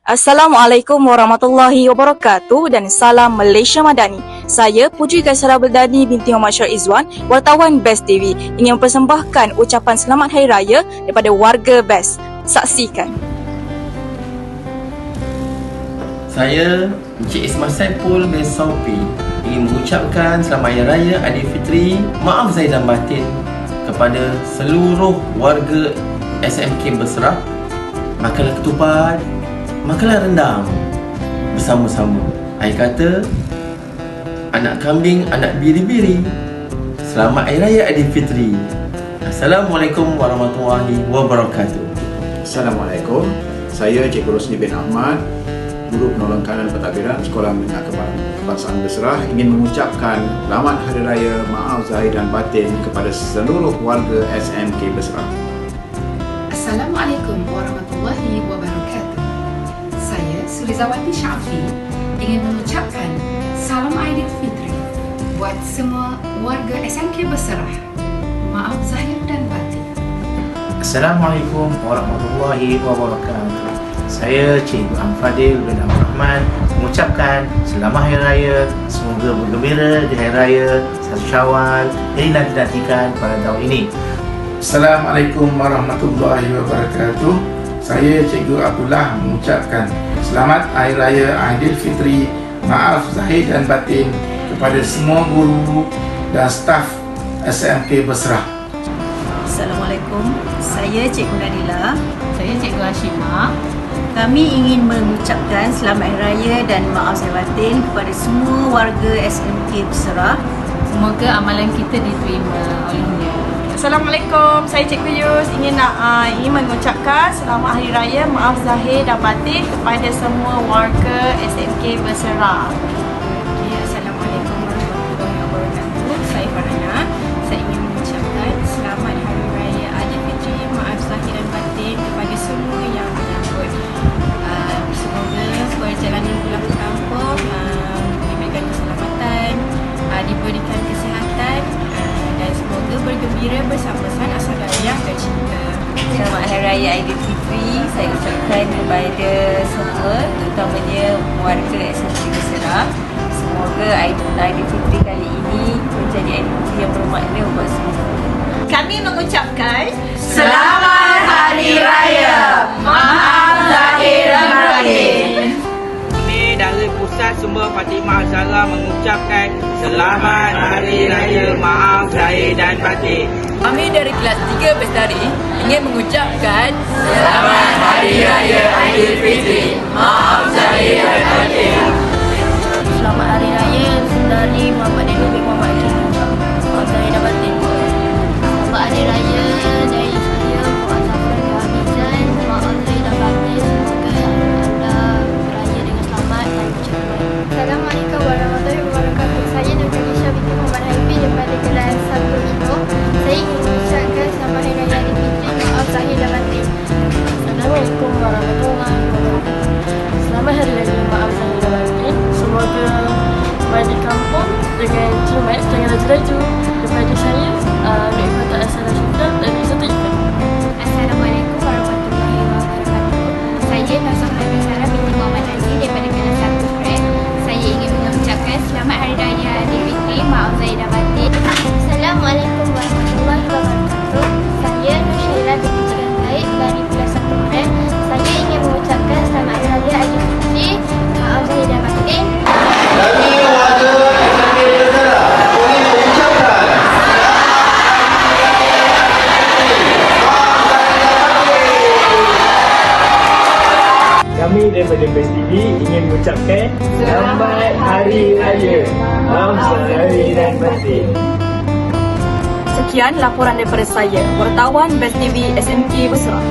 Assalamualaikum warahmatullahi wabarakatuh dan salam Malaysia Madani. Saya Puteri Kaisara Beldani binti Muhammad Syar Izwan, wartawan Best TV, ingin mempersembahkan ucapan selamat Hari Raya daripada warga Best. Saksikan. Saya Encik Ismail Saipul bin Saupi ingin mengucapkan selamat Hari Raya Aidilfitri, maaf zahir dan batin kepada seluruh warga SMK Berserah. Makanlah ketupat, makanlah rendang bersama-sama. Saya kata, anak kambing, anak biri-biri, selamat Hari Raya Aidilfitri. Assalamualaikum warahmatullahi wabarakatuh. Assalamualaikum. Saya Cikgu Rosli bin Ahmad, Guru Penolong Kanan Pentadbiran Sekolah Menengah Kebangsaan Berserah, ingin mengucapkan selamat Hari Raya maaf zahir dan batin kepada seluruh warga SMK Berserah. Assalamualaikum warahmatullahi wabarakatuh. Saya Sulizawati Syafi ingin mengucapkan salam Aidilfitri buat semua warga SMK Berserah. Maaf zahir dan batin. Assalamualaikum warahmatullahi wabarakatuh. Saya Cikgu Amfadil bin Abdul Rahman mengucapkan selamat Hari Raya. Semoga bergembira di Hari Raya 1 Syawal yang dinantikan pada tahun ini. Assalamualaikum warahmatullahi wabarakatuh. Saya Cikgu Abdullah mengucapkan selamat Hari Raya Aidilfitri, maaf zahir dan batin kepada semua guru dan staf SMK Berserah. Assalamualaikum. Saya Cikgu Nadila. Saya Cikgu Hashimah. Kami ingin mengucapkan selamat Hari Raya dan maaf zahir batin kepada semua warga SMK Berserah. Semoga amalan kita diterima olehnya. Assalamualaikum, saya Cikgu Yus ingin mengucapkan selamat Hari Raya maaf zahir dan batin kepada semua warga SMK Berserah. Assalamualaikum warahmatullahi wabarakatuh. Saya Farhana. Saya ingin mengucapkan selamat Hari Raya Aidilfitri, maaf zahir dan batin kepada semua yang menyambut. Semoga perjalanan pulang ke kampung diberikan keselamatan, diberikan kesihatan, dan semoga bergembira bersama-sama saudara yang tercinta. Selamat Hari Raya Aidilfitri saya ucapkan kepada semua, terutamanya warga SMK Berserah. Semoga Aidilfitri kali ini menjadi Aidilfitri yang bermakna buat semua. Kami mengucapkan Selamat Hari Raya, maaf zahir dan batin. Kami dari Pusat Sumber Fatimah Zahra mengucapkan selamat Hari Raya maaf zahir dan batin. Kami dari kelas 3 Bestari ingin mengucapkan Selamat Hari Raya Aidilfitri, maaf zahir dan batin. Selamat Hari Raya dari Muhammad Dewi bin Muhammad Hakim. Maaf zahir dan batin. Selamat Hari Raya dari saya Muhammad Zafran Yahizan. Maaf zahir dan batin. Semoga anda beraya dengan selamat dan cepat. Assalamualaikum warahmatullahi wabarakatuh. Saya Dr. Nisha binti Muhammad Haifid daripada kelas 1 Indo. Saya ingin mengucapkan selamat Hari Raya Aidilfitri, maaf zahir dan batin. Assalamualaikum warahmatullahi wabarakatuh. Selamat Hari Raya maaf zahir dan batin. Semoga balik kampung dengan jimat jangan laju-laju. Daripada saya, Nur Ifata Asara Syukur dari Satu Ikan. Assalamualaikum warahmatullahi wabarakatuh. Saya Nasrul Nabi Sarah binti Muhammad Aziz daripada kelas 1 Kren. Saya ingin mengucapkan selamat Hari Raya Aidilfitri, maaf zahir dan batin. Assalamualaikum warahmatullahi wabarakatuh. Saya Nur Syairah binti Cikgu Said dari kelas 1 Kren. Saya ingin mengucapkan selamat Hari Raya Aidilfitri, maaf zahir dan batin. Kami warga SMK Berserah ingin mengucapkan Kami daripada Best TV ingin mengucapkan selamat Hari Raya maaf zahir dan batin. Sekian laporan daripada saya, wartawan Best TV SMK Berserah.